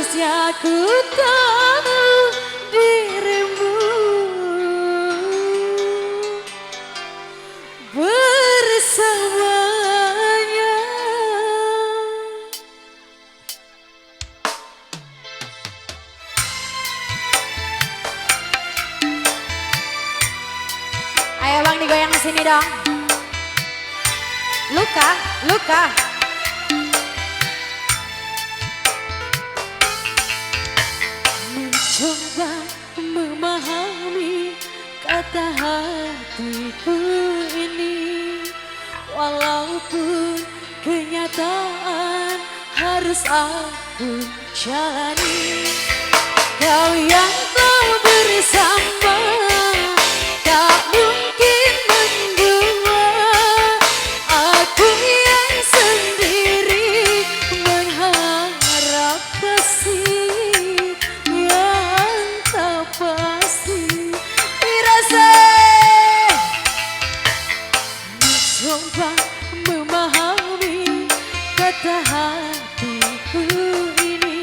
seharusnya ku tahu dirimu bersamanya. Ayo bang, digoyang ke sini dong. Luka, luka. Mencoba memahami kata hatiku ini, walaupun kenyataan harus aku jalani. Kau yang tahu bersama tak mungkin membuat aku yang sendiri mengharap kasih yang tak pasti dirasa. Mencoba memahami kata hatiku ini,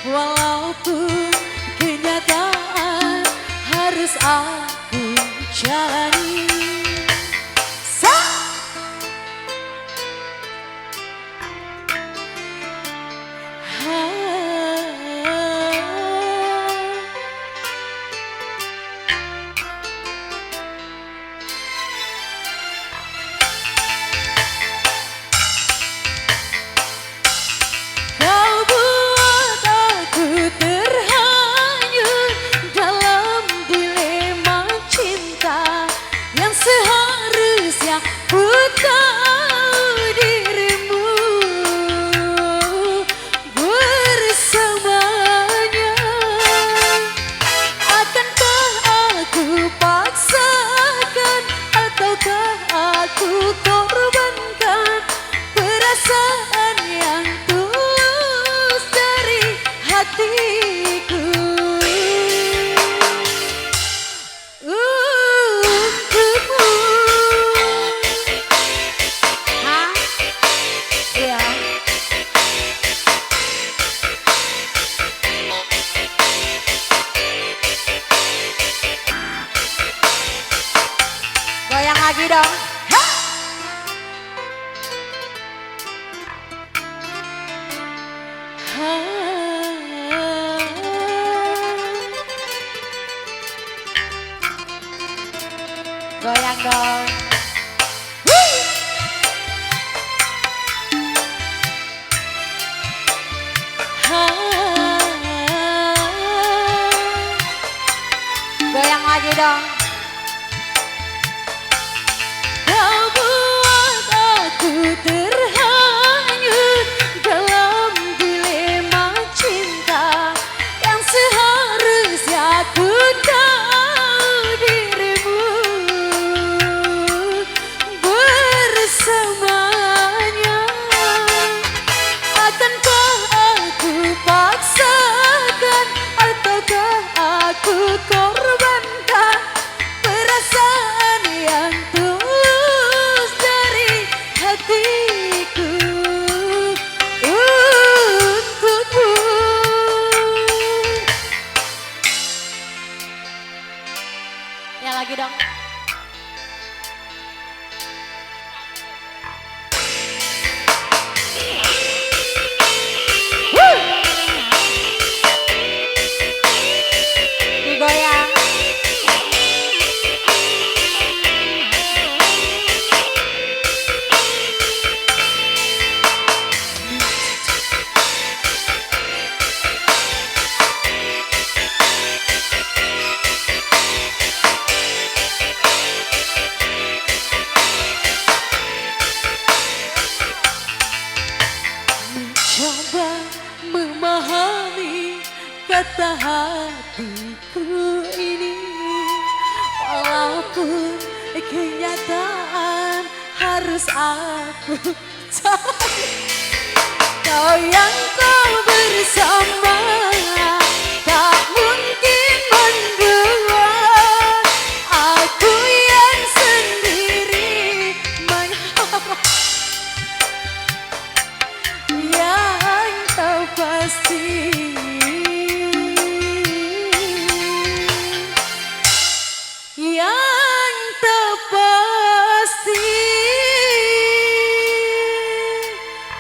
walaupun kenyataan harus aku jalani. Kau buat aku terhanyut dalam dilema cinta yang seharusnya ku tahu dirimu bersamanya. Akankah aku paksakan ataukah aku korbankan perasaan yang tulus dari hatiku untukmu? Hah? Iya. Goyang lagi dong. Goyang dong. Goyang lagi dong. Kau buat aku terhanyut dalam dilema cinta yang seharusnya ku tahu dirimu bersamanya. Akankah aku paksakan ataukah aku korbankan perasaan yang tulus dari hatiku untukmu? Ya lagi dong. Digoyang. Mencoba memahami kata hatiku ini, walaupun kenyataan harus aku jalani. Kau yang tahu bersama tak mungkin membuat aku yang sendiri mengharap yang tak pasti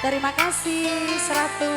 Terima kasih Seratu.